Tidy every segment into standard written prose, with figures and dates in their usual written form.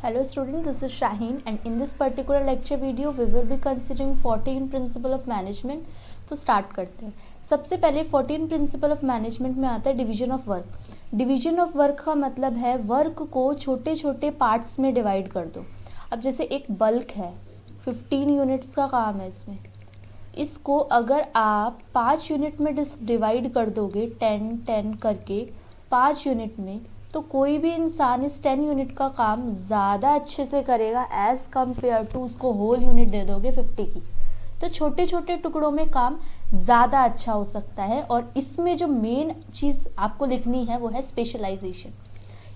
Hello student, this is Shaheen and in this particular lecture video we will be considering 14 principle of management. तो start करते हैं। सबसे पहले 14 principle of management में आता है division of work. Division of work का मतलब है वर्क को छोटे छोटे पार्ट्स में डिवाइड कर दो। अब जैसे एक बल्क है, 15 यूनिट्स का काम है इसमें, इसको अगर आप 5 यूनिट में डिवाइड कर दोगे 10 करके 5 यूनिट में, तो कोई भी इंसान इस 10 यूनिट का काम ज़्यादा अच्छे से करेगा एज़ कम्पेयर टू उसको होल यूनिट दे दोगे 50 की। तो छोटे छोटे टुकड़ों में काम ज़्यादा अच्छा हो सकता है। और इसमें जो मेन चीज़ आपको लिखनी है वो है स्पेशलाइजेशन।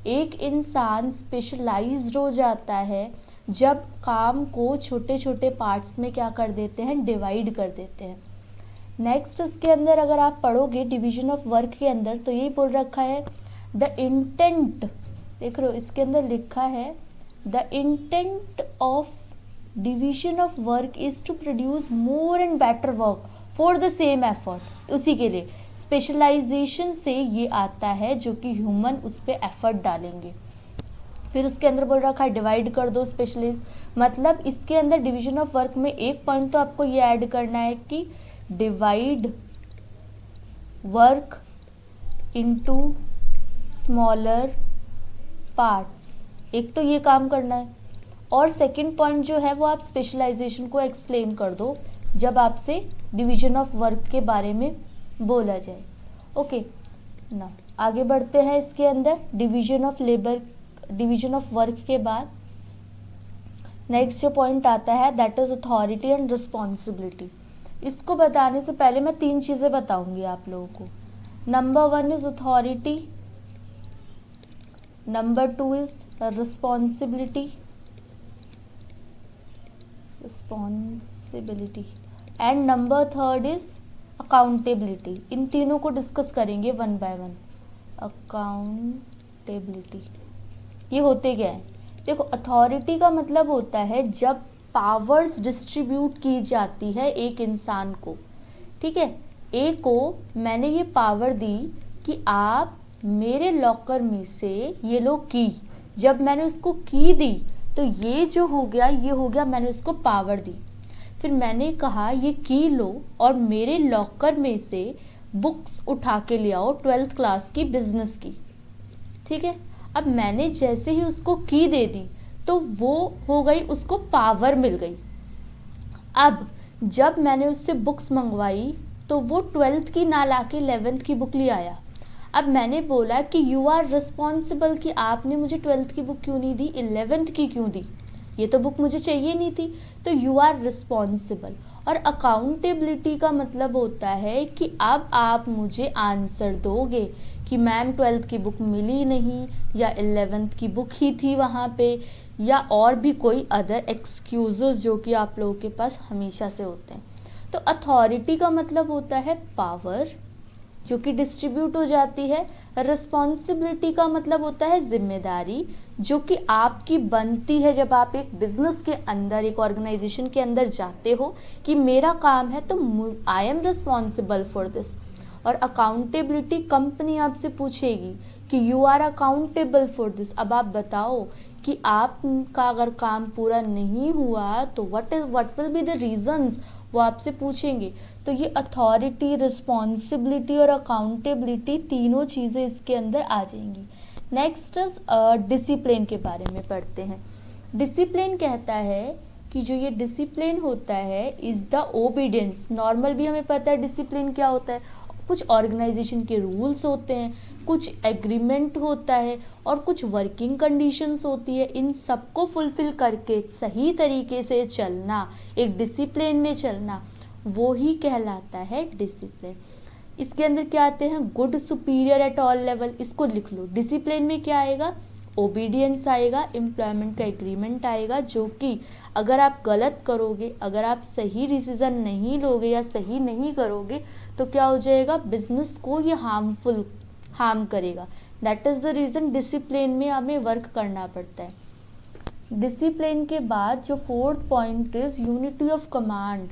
एक इंसान स्पेशलाइज्ड हो जाता है जब काम को छोटे छोटे पार्ट्स में क्या कर देते हैं, डिवाइड कर देते हैं। नेक्स्ट इसके अंदर अगर आप पढ़ोगे डिवीजन ऑफ वर्क के अंदर, तो यही बोल रखा है द इंटेंट, देख रहे हो इसके अंदर लिखा है the intent of division of work is to produce more and better work for the same effort. उसी के लिए स्पेशलाइजेशन से ये आता है जो कि ह्यूमन उस पर एफर्ट डालेंगे। फिर उसके अंदर बोल रखा है डिवाइड कर दो स्पेशलाइज, मतलब इसके अंदर डिवीजन ऑफ वर्क में एक पॉइंट तो आपको ये ऐड करना है कि divide work into smaller parts. एक तो ये काम करना है, और सेकंड पॉइंट जो है वो आप स्पेशलाइजेशन को एक्सप्लेन कर दो जब आपसे डिवीजन ऑफ वर्क के बारे में बोला जाए। ओके ना, आगे बढ़ते हैं। इसके अंदर division of labour, division of work के बाद नेक्स्ट जो पॉइंट आता है that is authority and responsibility. इसको बताने से पहले मैं 3 चीज़ें बताऊंगी आप लोगों को। Number 1 is authority, number 2 is responsibility and number 3 is accountability. इन तीनों को डिस्कस करेंगे वन बाय वन। अकाउंटेबिलिटी ये होते क्या है, देखो अथॉरिटी का मतलब होता है जब पावर्स डिस्ट्रीब्यूट की जाती है एक इंसान को। ठीक है, ए को मैंने ये पावर दी कि आप मेरे लॉकर में से ये लो की, जब मैंने उसको की दी तो ये जो हो गया ये हो गया, मैंने उसको पावर दी। फिर मैंने कहा ये की लो और मेरे लॉकर में से बुक्स उठा के ले आओ 12th क्लास की बिजनेस की। ठीक है, अब मैंने जैसे ही उसको की दे दी तो वो हो गई, उसको पावर मिल गई। अब जब मैंने उससे बुक्स मंगवाई तो वो 12th की ना लाके 11th की बुक ले आया। अब मैंने बोला कि यू आर रिस्पॉन्सिबल कि आपने मुझे 12th की बुक क्यों नहीं दी, 11th की क्यों दी, ये तो बुक मुझे चाहिए नहीं थी, तो यू आर रिस्पॉन्सिबल। और अकाउंटेबिलिटी का मतलब होता है कि अब आप मुझे आंसर दोगे कि मैम 12th की बुक मिली नहीं, या 11th की बुक ही थी वहाँ पे, या और भी कोई अदर एक्सक्यूजेस जो कि आप लोगों के पास हमेशा से होते हैं। तो अथॉरिटी का मतलब होता है पावर जो कि डिस्ट्रीब्यूट हो जाती है। रिस्पॉन्सिबिलिटी का मतलब होता है जिम्मेदारी जो कि आपकी बनती है जब आप एक बिजनेस के अंदर, एक ऑर्गेनाइजेशन के अंदर जाते हो कि मेरा काम है तो I am responsible for this. और अकाउंटेबिलिटी, कंपनी आपसे पूछेगी कि you are accountable for this. अब आप बताओ कि आपका अगर काम पूरा नहीं हुआ तो what will be the reasons, वो आपसे पूछेंगे। तो ये अथॉरिटी, रिस्पॉन्सिबिलिटी और अकाउंटेबिलिटी तीनों चीज़ें इसके अंदर आ जाएंगी। नेक्स्ट डिसिप्लिन के बारे में पढ़ते हैं। डिसिप्लिन कहता है कि जो ये डिसिप्लिन होता है इज़ द ओबीडियंस। नॉर्मल भी हमें पता है डिसिप्लिन क्या होता है, कुछ ऑर्गेनाइजेशन के रूल्स होते हैं, कुछ एग्रीमेंट होता है और कुछ वर्किंग कंडीशंस होती है। इन सबको फुलफिल करके सही तरीके से चलना, एक डिसिप्लिन में चलना, वो ही कहलाता है डिसिप्लिन। इसके अंदर क्या आते हैं, good, superior, at all level. इसको लिख लो। डिसिप्लिन में क्या आएगा, ओबीडियंस आएगा, एम्प्लॉयमेंट का एग्रीमेंट आएगा, जो कि अगर आप गलत करोगे, अगर आप सही डिसीजन नहीं लोगे या सही नहीं करोगे तो क्या हो जाएगा, बिजनेस को ये हार्म करेगा। That is the reason discipline में हमें वर्क करना पड़ता है। डिसिप्लिन के बाद जो 4th point is unity of command.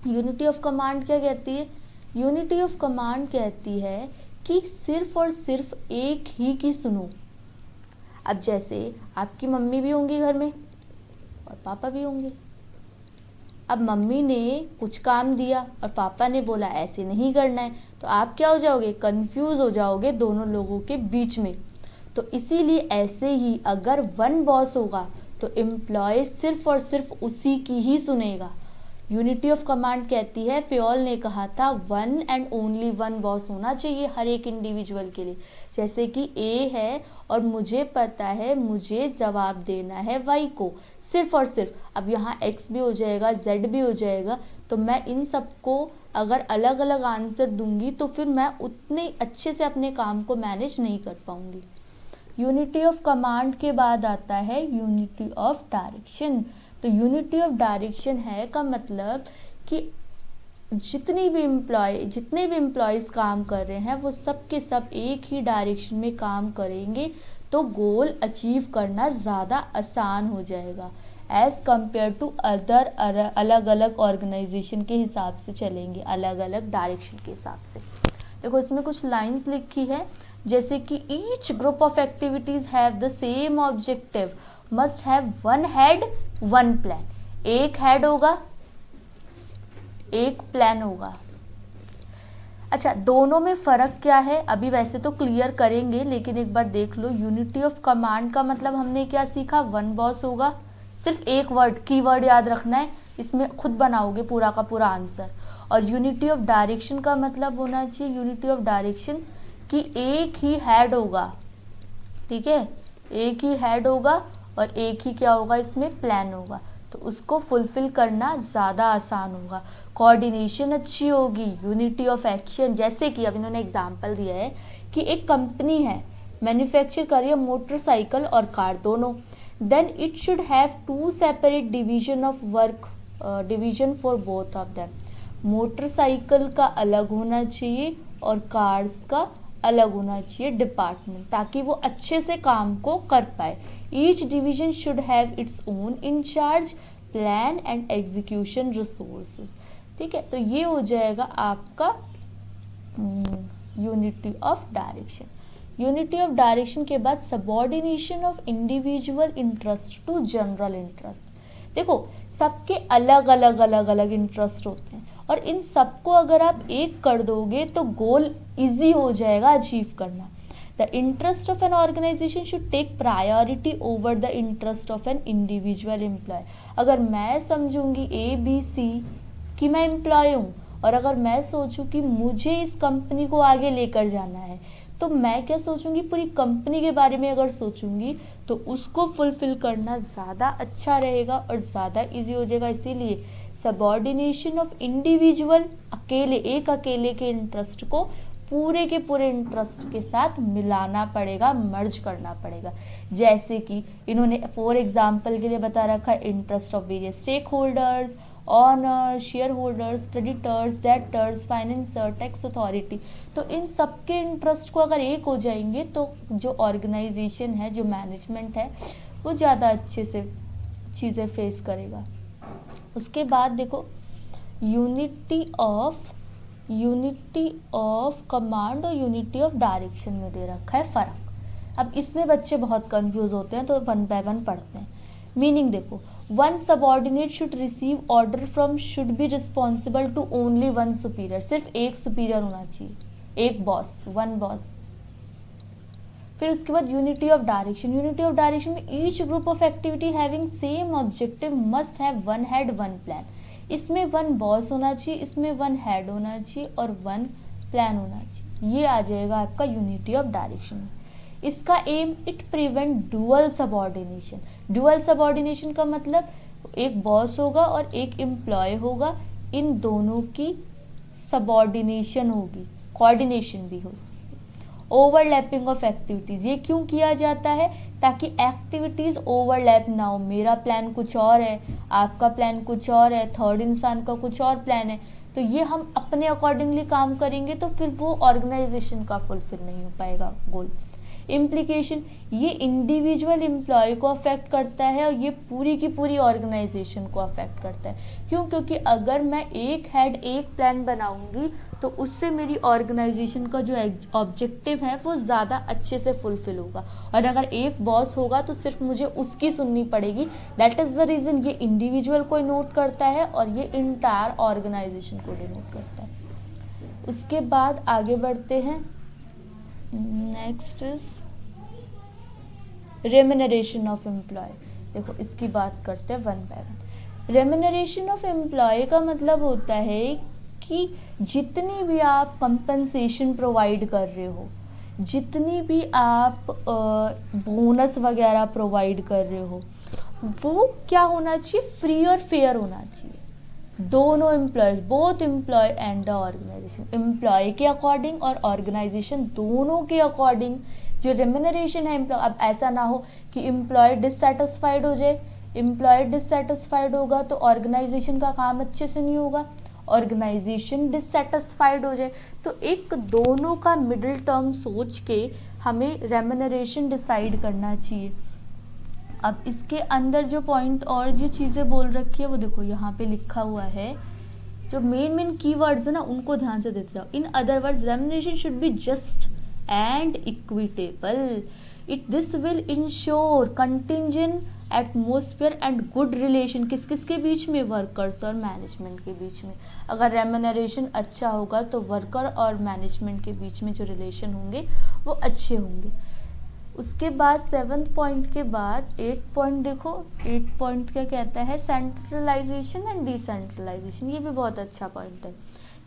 Unity of command क्या कहती है, यूनिटी ऑफ कमांड कहती है कि सिर्फ और सिर्फ एक ही की सुनो। अब जैसे आपकी मम्मी भी होंगी घर में और पापा भी होंगे। अब मम्मी ने कुछ काम दिया और पापा ने बोला ऐसे नहीं करना है, तो आप क्या हो जाओगे, कंफ्यूज हो जाओगे दोनों लोगों के बीच में। तो इसीलिए ऐसे ही अगर वन बॉस होगा तो एम्प्लॉय सिर्फ और सिर्फ उसी की ही सुनेगा। यूनिटी ऑफ कमांड कहती है, फेयोल ने कहा था, one and only one boss होना चाहिए हर एक इंडिविजुअल के लिए। जैसे कि ए है और मुझे पता है मुझे जवाब देना है वाई को, सिर्फ और सिर्फ। अब यहाँ एक्स भी हो जाएगा, जेड भी हो जाएगा, तो मैं इन सबको अगर अलग अलग आंसर दूंगी तो फिर मैं उतने अच्छे से अपने काम को मैनेज नहीं कर पाऊंगी। यूनिटी ऑफ कमांड के बाद आता है यूनिटी ऑफ डायरेक्शन। तो यूनिटी ऑफ डायरेक्शन है का मतलब कि जितने भी एम्प्लॉयज़ काम कर रहे हैं वो सब के सब एक ही डायरेक्शन में काम करेंगे तो गोल अचीव करना ज़्यादा आसान हो जाएगा एज़ कम्पेयर टू अदर अलग अलग ऑर्गेनाइजेशन के हिसाब से चलेंगे, अलग अलग डायरेक्शन के हिसाब से। देखो इसमें कुछ लाइंस लिखी है, जैसे कि each group of activities have the same objective must have one head one plan. एक हेड होगा, एक प्लान होगा। अच्छा, दोनों में फ़र्क क्या है अभी वैसे तो क्लियर करेंगे, लेकिन एक बार देख लो। यूनिटी ऑफ कमांड का मतलब हमने क्या सीखा, वन बॉस होगा, सिर्फ एक वर्ड कीवर्ड याद रखना है, इसमें खुद बनाओगे पूरा का पूरा आंसर। और यूनिटी ऑफ डायरेक्शन का मतलब होना चाहिए, यूनिटी ऑफ डायरेक्शन कि एक ही हेड होगा, ठीक है, एक ही हेड होगा और एक ही क्या होगा, इसमें प्लान होगा, तो उसको फुलफिल करना ज़्यादा आसान होगा। कोऑर्डिनेशन अच्छी होगी, यूनिटी ऑफ एक्शन, जैसे कि अब इन्होंने एग्जांपल दिया है कि एक कंपनी है, मैन्युफैक्चर कर रही है मोटरसाइकिल और कार दोनों, then it should have two separate division of work, division for both of them. Motorcycle का अलग होना चाहिए और कार्स का अलग होना चाहिए डिपार्टमेंट, ताकि वो अच्छे से काम को कर पाए। Each division should have its own incharge, plan and execution resources, ठीक है। तो ये हो जाएगा आपका unity of direction. Unity of direction के बाद subordination of individual interest to general interest. देखो सबके अलग अलग इंटरेस्ट होते हैं और इन सबको अगर आप एक कर दोगे तो गोल इजी हो जाएगा अचीव करना। The interest of an organization should take priority over the interest of an individual employee. अगर मैं समझूंगी ABC कि मैं एम्प्लॉय हूँ और अगर मैं सोचूं कि मुझे इस कंपनी को आगे लेकर जाना है, तो मैं क्या सोचूंगी, पूरी कंपनी के बारे में अगर सोचूंगी तो उसको फुलफिल करना ज़्यादा अच्छा रहेगा और ज़्यादा इजी हो जाएगा। इसीलिए सबऑर्डिनेशन ऑफ इंडिविजुअल, एक अकेले के इंटरेस्ट को पूरे के पूरे इंटरेस्ट के साथ मिलाना पड़ेगा, मर्ज करना पड़ेगा। जैसे कि इन्होंने फॉर एग्जाम्पल के लिए बता रखा है interest of various stakeholders, owners, shareholders, creditors, debtors, financer, tax authority. तो इन सबके इंटरेस्ट को अगर एक हो जाएंगे तो जो ऑर्गेनाइजेशन है, जो मैनेजमेंट है, वो ज़्यादा अच्छे से चीज़ें फेस करेगा। उसके बाद देखो यूनिटी ऑफ कमांड और यूनिटी ऑफ डायरेक्शन में दे रखा है फ़र्क। अब इसमें बच्चे बहुत कंफ्यूज होते हैं, तो वन बाय वन पढ़ते हैं। मीनिंग देखो, one subordinate should receive order from, should be responsible to only one superior. सिर्फ एक सुपीरियर होना चाहिए, एक बॉस, वन बॉस। फिर उसके बाद unity of direction. Unity of direction में each group of activity having same objective must have one head one plan. इसमें वन बॉस होना चाहिए, इसमें वन हेड होना चाहिए और वन प्लान होना चाहिए। ये आ जाएगा आपका यूनिटी ऑफ डायरेक्शन। इसका aim, it prevent dual subordination. Dual subordination का मतलब एक बॉस होगा और एक एम्प्लॉय होगा, इन दोनों की सबऑर्डिनेशन होगी, कोऑर्डिनेशन भी हो सकती है। ओवरलैपिंग ऑफ एक्टिविटीज़, ये क्यों किया जाता है, ताकि एक्टिविटीज़ ओवरलैप ना हो। मेरा प्लान कुछ और है, आपका प्लान कुछ और है, थर्ड इंसान का कुछ और प्लान है, तो ये हम अपने अकॉर्डिंगली काम करेंगे तो फिर वो ऑर्गेनाइजेशन का फुलफिल नहीं हो पाएगा गोल। इम्प्लीकेशन, ये इंडिविजुअल एम्प्लॉय को अफेक्ट करता है और ये पूरी की पूरी ऑर्गेनाइजेशन को अफेक्ट करता है। क्यों? क्योंकि अगर मैं एक हेड एक प्लान बनाऊंगी तो उससे मेरी ऑर्गेनाइजेशन का जो ऑब्जेक्टिव है वो ज़्यादा अच्छे से फुलफिल होगा, और अगर एक बॉस होगा तो सिर्फ मुझे उसकी सुननी पड़ेगी। दैट इज़ द रीज़न ये इंडिविजुअल को नोट करता है और ये इंटायर ऑर्गेनाइजेशन को डिनोट करता है। उसके बाद आगे बढ़ते हैं। Next is remuneration of employee. देखो इसकी बात करते हैं one by one. Remuneration of employee का मतलब होता है कि जितनी भी आप कंपनसेशन प्रोवाइड कर रहे हो, जितनी भी आप बोनस वगैरह प्रोवाइड कर रहे हो, वो क्या होना चाहिए? फ्री और फेयर होना चाहिए। दोनों employees, both employee and the organization, employee के अकॉर्डिंग और ऑर्गेनाइजेशन दोनों के अकॉर्डिंग जो रेम्यूनरेशन है एम्प्लॉय। अब ऐसा ना हो कि एम्प्लॉय डिससेटिस्फाइड हो जाए, एम्प्लॉय डिससेटिस्फाइड होगा तो ऑर्गेनाइजेशन का काम अच्छे से नहीं होगा, ऑर्गेनाइजेशन डिससेटिस्फाइड हो जाए तो एक दोनों का मिडिल टर्म सोच के हमें रेम्यूनरेशन डिसाइड करना चाहिए। अब इसके अंदर जो पॉइंट और जो चीज़ें बोल रखी है वो देखो यहाँ पे लिखा हुआ है, जो मेन कीवर्ड्स है ना उनको ध्यान से देते जाओ। In other words remuneration should be just and equitable. This will ensure contingent atmosphere and good relation. किस किस के बीच में? वर्कर्स और मैनेजमेंट के बीच में। अगर रेम्यूनरेशन अच्छा होगा तो वर्कर और मैनेजमेंट के बीच में जो रिलेशन होंगे वो अच्छे होंगे। उसके बाद 7th पॉइंट के बाद 8th पॉइंट देखो। 8th पॉइंट क्या कहता है? Centralization and decentralization. ये भी बहुत अच्छा पॉइंट है।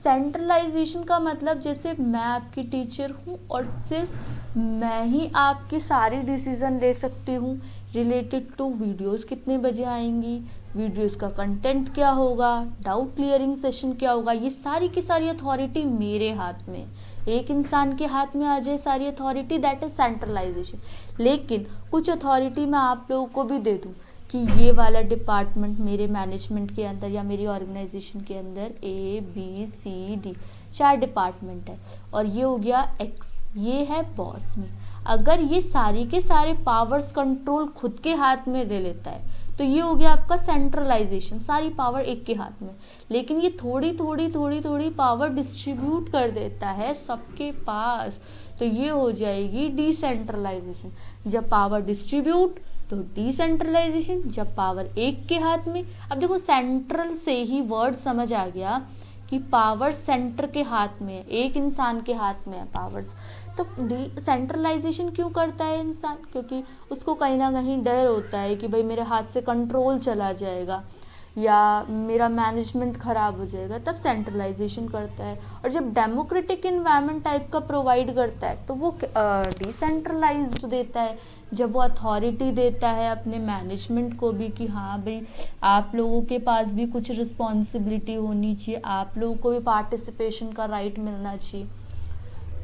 सेंट्रलाइजेशन का मतलब जैसे मैं आपकी टीचर हूँ और सिर्फ मैं ही आपकी सारी डिसीजन ले सकती हूँ रिलेटेड टू वीडियोस कितने बजे आएंगी, वीडियोस का कंटेंट क्या होगा, डाउट क्लियरिंग सेशन क्या होगा, ये सारी की सारी अथॉरिटी मेरे हाथ में, एक इंसान के हाथ में आ जाए सारी अथॉरिटी, दैट इज सेंट्रलाइजेशन। लेकिन कुछ अथॉरिटी मैं आप लोगों को भी दे दूँ कि ये वाला डिपार्टमेंट मेरे मैनेजमेंट के अंदर या मेरी ऑर्गेनाइजेशन के अंदर ABCD 4 डिपार्टमेंट है और ये हो गया X, ये है बॉस में। अगर ये सारे के सारे पावर्स कंट्रोल खुद के हाथ में दे लेता है तो ये हो गया आपका सेंट्रलाइजेशन, सारी पावर एक के हाथ में। लेकिन ये थोड़ी थोड़ी पावर डिस्ट्रीब्यूट कर देता है सबके पास, तो ये हो जाएगी डिसेंट्रलाइजेशन। जब पावर डिस्ट्रीब्यूट तो डिसेंट्रलाइजेशन, जब पावर एक के हाथ में। अब देखो सेंट्रल से ही वर्ड समझ आ गया कि पावर सेंटर के हाथ में है, एक इंसान के हाथ में है पावर्स। तो सेंट्रलाइजेशन क्यों करता है इंसान? क्योंकि उसको कहीं ना कहीं डर होता है कि भाई मेरे हाथ से कंट्रोल चला जाएगा या मेरा मैनेजमेंट खराब हो जाएगा, तब सेंट्रलाइजेशन करता है। और जब डेमोक्रेटिक इन्वायरमेंट टाइप का प्रोवाइड करता है तो वो डिसेंट्रलाइज्ड देता है, जब वो अथॉरिटी देता है अपने मैनेजमेंट को भी कि हाँ भाई आप लोगों के पास भी कुछ रिस्पॉन्सिबिलिटी होनी चाहिए, आप लोगों को भी पार्टिसिपेशन का राइट मिलना चाहिए।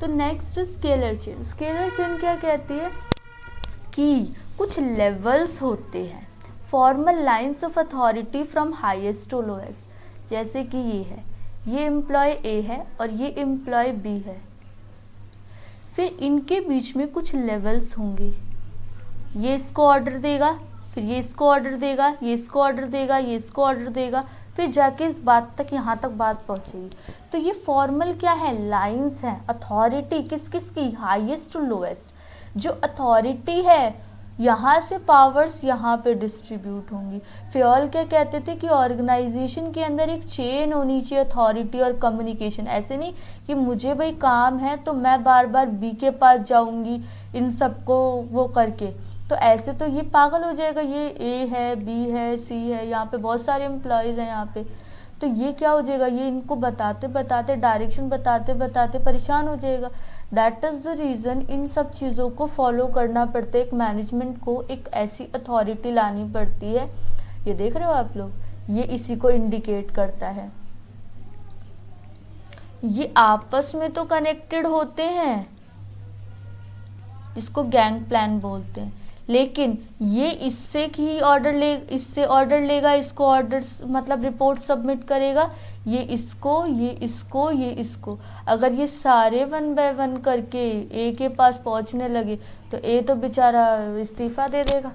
तो next scalar chain. Scalar chain क्या कहती है कि कुछ लेवल्स होते हैं, formal lines of authority from highest to lowest. जैसे कि ये है, ये एम्प्लॉय ए है और ये एम्प्लॉय बी है, फिर इनके बीच में कुछ लेवल्स होंगे। ये इसको ऑर्डर देगा, फिर ये इसको ऑर्डर देगा, ये इसको ऑर्डर देगा, ये इसको ऑर्डर देगा, फिर जाके इस बात तक, यहाँ तक बात पहुँचेगी। तो ये फॉर्मल क्या है? लाइंस हैं अथॉरिटी किस किस की? Highest to lowest. जो अथॉरिटी है यहाँ से पावर्स यहाँ पे डिस्ट्रीब्यूट होंगी। फ्योल क्या कहते थे कि ऑर्गेनाइजेशन के अंदर एक चेन होनी चाहिए अथॉरिटी और कम्युनिकेशन। ऐसे नहीं कि मुझे भाई काम है तो मैं बार बार बी के पास जाऊंगी इन सबको वो करके, तो ऐसे तो ये पागल हो जाएगा। ये ए है, बी है, सी है, यहाँ पे बहुत सारे एम्प्लॉयज़ हैं यहाँ पे, तो ये क्या हो जाएगा, ये इनको बताते बताते डायरेक्शन बताते बताते परेशान हो जाएगा। दैट इज़ द रीज़न इन सब चीज़ों को फॉलो करना पड़ता है। एक मैनेजमेंट को एक ऐसी अथॉरिटी लानी पड़ती है, ये देख रहे हो आप लोग, ये इसी को इंडिकेट करता है। ये आपस में तो कनेक्टेड होते हैं, जिसको गैंग प्लान बोलते हैं, लेकिन ये इससे ही इससे ऑर्डर लेगा, इसको ऑर्डर मतलब रिपोर्ट सबमिट करेगा, ये इसको, ये इसको, ये इसको। अगर ये सारे 1 बाय 1 करके ए के पास पहुंचने लगे तो ए तो बेचारा इस्तीफा दे देगा।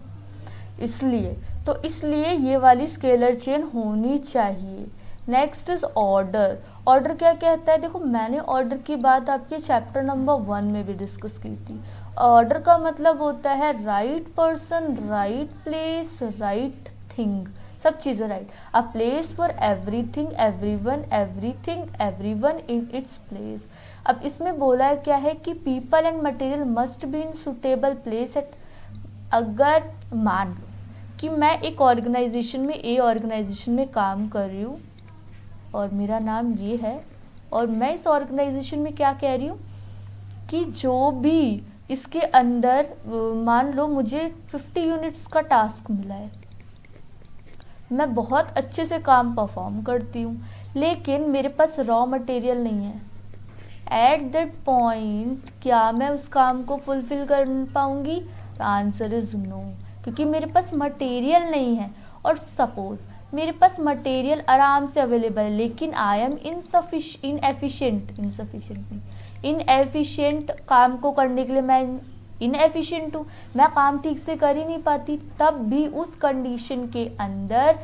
इसलिए ये वाली स्केलर चेन होनी चाहिए। Next is order. ऑर्डर क्या कहता है? देखो, मैंने ऑर्डर की बात आपके चैप्टर नंबर 1 में भी डिस्कस की थी। ऑर्डर का मतलब होता है right person, right place, right thing, सब चीज़ें right. A place for everything, everyone, everything, everyone in its place. अब इसमें बोला है क्या है कि people and material must be in suitable place at. अगर मान लो कि मैं एक ऑर्गेनाइजेशन में, ए ऑर्गेनाइजेशन में काम कर रही हूँ और मेरा नाम ये है, और मैं इस ऑर्गेनाइजेशन में क्या कह रही हूँ कि जो भी इसके अंदर, मान लो मुझे 50 यूनिट्स का टास्क मिला है, मैं बहुत अच्छे से काम परफॉर्म करती हूँ, लेकिन मेरे पास रॉ मटेरियल नहीं है। एट दैट पॉइंट क्या मैं उस काम को फुलफिल कर पाऊँगी? आंसर इज नो, क्योंकि मेरे पास मटेरियल नहीं है। और सपोज मेरे पास मटेरियल आराम से अवेलेबल है, लेकिन आई एम इनएफिशिएंट काम को करने के लिए मैं इनएफिशिएंट हूँ, मैं काम ठीक से कर ही नहीं पाती, तब भी उस कंडीशन के अंदर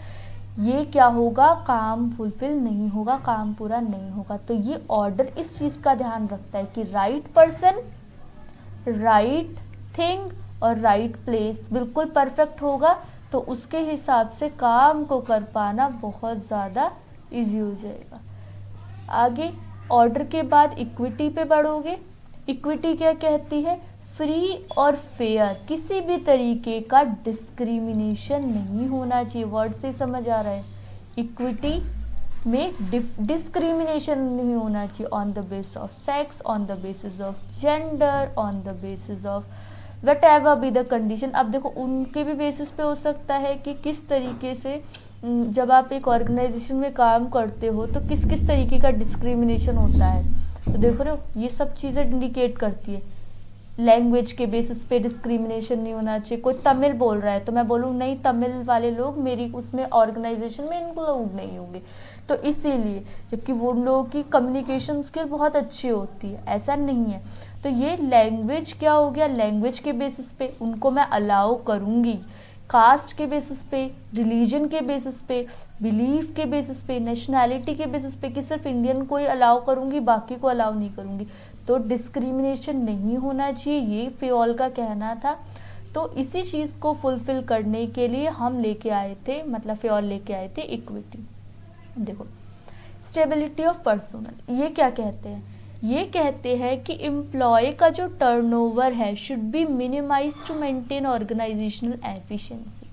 ये क्या होगा? काम फुलफिल नहीं होगा, काम पूरा नहीं होगा। तो ये ऑर्डर इस चीज़ का ध्यान रखता है कि राइट पर्सन, राइट थिंग और राइट प्लेस बिल्कुल परफेक्ट होगा, तो उसके हिसाब से काम को कर पाना बहुत ज़्यादा इजी हो जाएगा। आगे ऑर्डर के बाद इक्विटी पे बढ़ोगे। इक्विटी क्या कहती है? फ्री और फेयर, किसी भी तरीके का डिस्क्रिमिनेशन नहीं होना चाहिए। वर्ड से समझ आ रहा है? इक्विटी में डिस्क्रिमिनेशन नहीं होना चाहिए on the basis of sex, on the basis of gender, on the basis of what ever be the condition. अब देखो, उनके भी बेसिस पे हो सकता है कि किस तरीके से, जब आप एक ऑर्गेनाइजेशन में काम करते हो तो किस किस तरीके का डिस्क्रिमिनेशन होता है। तो देखो रहे हो, ये सब चीज़ें इंडिकेट करती है। लैंग्वेज के बेसिस पे डिस्क्रिमिनेशन नहीं होना चाहिए। कोई तमिल बोल रहा है तो मैं बोलूँ नहीं, तमिल वाले लोग मेरी उसमें ऑर्गेनाइजेशन में इंक्लूड नहीं होंगे, तो इसीलिए, जबकि वो लोगों की कम्युनिकेशन स्किल बहुत अच्छी होती है, ऐसा नहीं है। तो ये लैंग्वेज क्या हो गया? लैंग्वेज के बेसिस पे उनको मैं अलाउ करूँगी, कास्ट के बेसिस पे, रिलीजन के बेसिस पे, बिलीफ के बेसिस पे, नेशनैलिटी के बेसिस पे, कि सिर्फ इंडियन को ही अलाउ करूँगी, बाकी को अलाउ नहीं करूँगी। तो डिस्क्रिमिनेशन नहीं होना चाहिए, ये फेओल का कहना था। तो इसी चीज़ को फुलफिल करने के लिए हम लेके आए थे, मतलब फेओल लेके आए थे इक्विटी। देखो, स्टेबिलिटी ऑफ पर्सोनल, ये क्या कहते हैं? ये कहते हैं कि एम्प्लॉय का जो टर्नओवर है should be minimise to maintain organisational efficiency.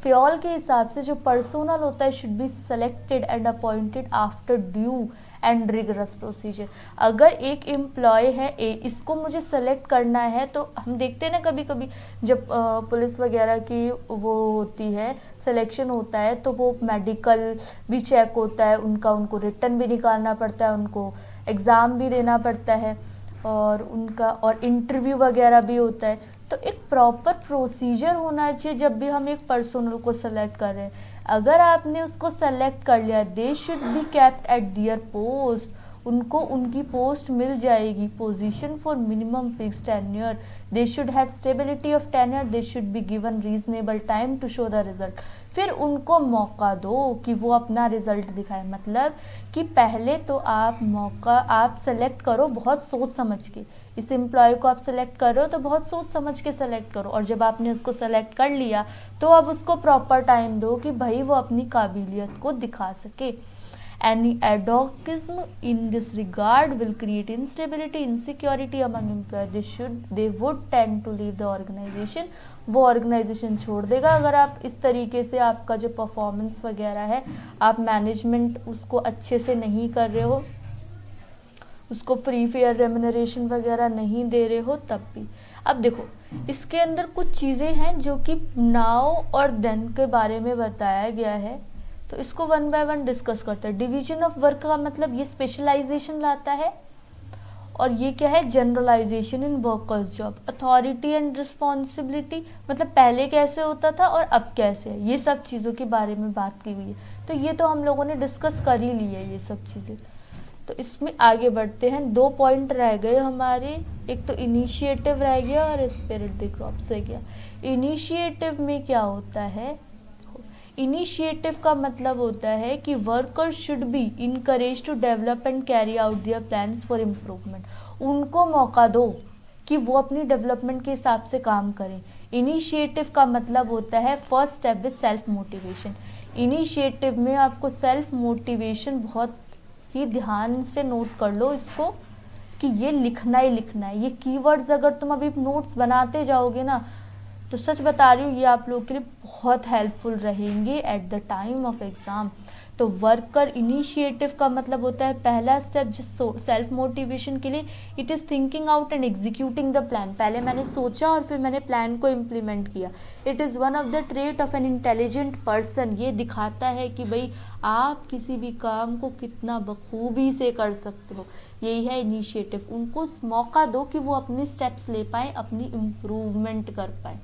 Fayol के हिसाब से जो पर्सोनल होता है should be selected and appointed after due and rigorous procedure. अगर एक एम्प्लॉय है ए, इसको मुझे सेलेक्ट करना है, तो हम देखते हैं ना कभी कभी जब पुलिस वगैरह की वो होती है, सिलेक्शन होता है, तो वो मेडिकल भी चेक होता है उनका, उनको रिटर्न भी निकालना पड़ता है, उनको एग्ज़ाम भी देना पड़ता है, और उनका और इंटरव्यू वगैरह भी होता है। तो एक प्रॉपर प्रोसीजर होना चाहिए जब भी हम एक पर्सनल को सेलेक्ट कर रहे हैं। अगर आपने उसको सेलेक्ट कर लिया, they should be kept at their post, उनको उनकी पोस्ट मिल जाएगी। Position for minimum fix tenure, they should have stability of tenure, they should be given reasonable time to show the result. फिर उनको मौका दो कि वो अपना रिजल्ट दिखाए। मतलब कि पहले तो आप सेलेक्ट करो बहुत सोच समझ के, इस एम्प्लॉय को आप सेलेक्ट कर रहे हो तो बहुत सोच समझ के सेलेक्ट करो, और जब आपने उसको सेलेक्ट कर लिया तो अब उसको प्रॉपर टाइम दो कि भाई वो अपनी काबिलियत को दिखा सके। Any adhocism in this regard will create instability, insecurity among employees. They would tend to leave the organization. वो ऑर्गेनाइजेशन छोड़ देगा अगर आप इस तरीके से आपका जो परफॉर्मेंस वगैरह है, आप मैनेजमेंट उसको अच्छे से नहीं कर रहे हो, उसको फ्री फेयर रेम्यूनरेशन वगैरह नहीं दे रहे हो, तब भी। अब देखो, इसके अंदर कुछ चीज़ें हैं जो कि नाउ और देन के बारे में बताया गया है, तो इसको 1 बाय 1 डिस्कस करते हैं। डिवीजन ऑफ वर्क का मतलब ये स्पेशलाइजेशन लाता है, और ये क्या है, generalization in workers job. Authority and responsibility मतलब पहले कैसे होता था और अब कैसे है, ये सब चीज़ों के बारे में बात की हुई है। तो ये तो हम लोगों ने डिस्कस कर ही ली है ये सब चीज़ें। तो इसमें आगे बढ़ते हैं, 2 पॉइंट रह गए हमारे, एक तो इनिशिएटिव रह गया और स्पिरिट द क्रॉप्स रह गया। इनिशिएटिव में क्या होता है, इनिशिएटिव का मतलब होता है कि worker should be encourage to develop and carry out their plans for improvement. उनको मौका दो कि वो अपनी डेवलपमेंट के हिसाब से काम करें। इनिशिएटिव का मतलब होता है first step with self motivation. Initiative में आपको सेल्फ मोटिवेशन बहुत ही ध्यान से नोट कर लो इसको, कि ये लिखना ही लिखना है। ये कीवर्ड्स अगर तुम अभी नोट्स बनाते जाओगे ना, तो सच बता रही हूँ ये आप लोगों के लिए बहुत हेल्पफुल रहेंगे at the time of exam. तो वर्कर इनिशिएटिव का मतलब होता है पहला स्टेप जिस सेल्फ मोटिवेशन के लिए, it is thinking out and executing the plan. पहले मैंने सोचा और फिर मैंने प्लान को इम्प्लीमेंट किया। It is one of the trait of an intelligent person. ये दिखाता है कि भाई आप किसी भी काम को कितना बखूबी से कर सकते हो, यही है इनिशिएटिव। उनको मौका दो कि वो अपने स्टेप्स ले पाएँ, अपनी इम्प्रूवमेंट कर पाएँ,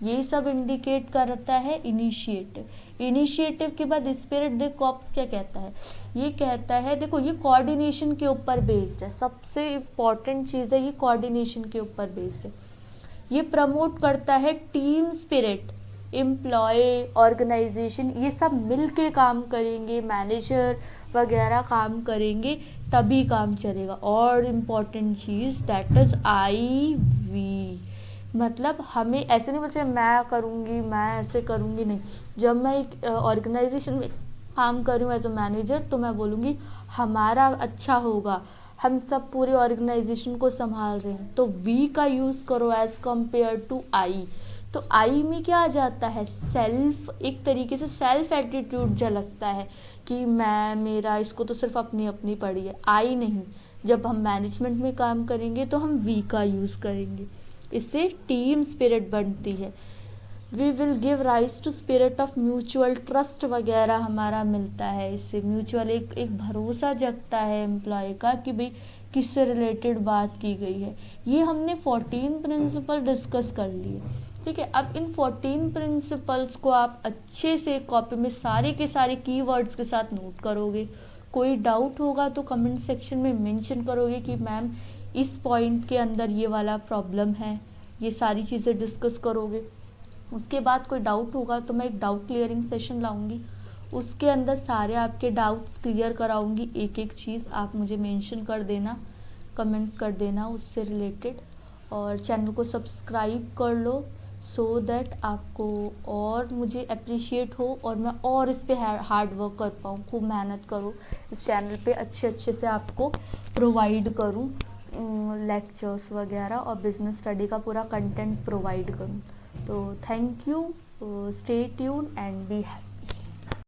यही सब इंडिकेट करता है इनिशिएटिव। इनिशिएटिव के बाद स्पिरिट द कॉर्प्स क्या कहता है, ये कहता है देखो ये कोऑर्डिनेशन के ऊपर बेस्ड है, सबसे इम्पॉर्टेंट चीज़ है ये कोऑर्डिनेशन के ऊपर बेस्ड है। ये प्रमोट करता है टीम स्पिरिट, एम्प्लॉय ऑर्गेनाइजेशन ये सब मिल के काम करेंगे, मैनेजर वगैरह काम करेंगे तभी काम चलेगा। और important cheese that is IV, मतलब हमें ऐसे नहीं बोलते मैं करूँगी मैं ऐसे करूँगी, नहीं। जब मैं एक ऑर्गेनाइजेशन में काम करूँ एज अ मैनेजर तो मैं बोलूँगी हमारा अच्छा होगा, हम सब पूरे ऑर्गेनाइजेशन को संभाल रहे हैं, तो वी का यूज़ करो एज कम्पेयर टू आई। तो आई में क्या आ जाता है, सेल्फ, एक तरीके से सेल्फ एटीट्यूड झलकता है कि मैं मेरा इसको तो सिर्फ अपनी अपनी पड़ी है, आई नहीं। जब हम मैनेजमेंट में काम करेंगे तो हम वी का यूज़ करेंगे, इससे टीम स्पिरिट बनती है। We will give rise to spirit of mutual trust वगैरह हमारा मिलता है इससे। म्यूचुअल एक भरोसा जगता है एम्प्लॉय का कि भाई किससे रिलेटेड बात की गई है। ये हमने 14 प्रिंसिपल डिस्कस कर लिए, ठीक है। अब इन 14 प्रिंसिपल्स को आप अच्छे से कॉपी में सारे के सारे कीवर्ड्स के साथ नोट करोगे। कोई डाउट होगा तो कमेंट सेक्शन में मेंशन करोगे कि मैम इस पॉइंट के अंदर ये वाला प्रॉब्लम है, ये सारी चीज़ें डिस्कस करोगे। उसके बाद कोई डाउट होगा तो मैं एक डाउट क्लियरिंग सेशन लाऊंगी, उसके अंदर सारे आपके डाउट्स क्लियर कराऊंगी। एक एक चीज़ आप मुझे मेंशन कर देना, कमेंट कर देना उससे रिलेटेड, और चैनल को सब्सक्राइब कर लो सो दैट आपको और मुझे अप्रिशिएट हो और मैं और इस पे हार्ड वर्क कर पाऊँ, खूब मेहनत करूँ, इस चैनल पे अच्छे से आपको प्रोवाइड करूँ लेक्चर्स वगैरह और बिजनेस स्टडी का पूरा कंटेंट प्रोवाइड करूँ। तो thank you, stay tune and be happy.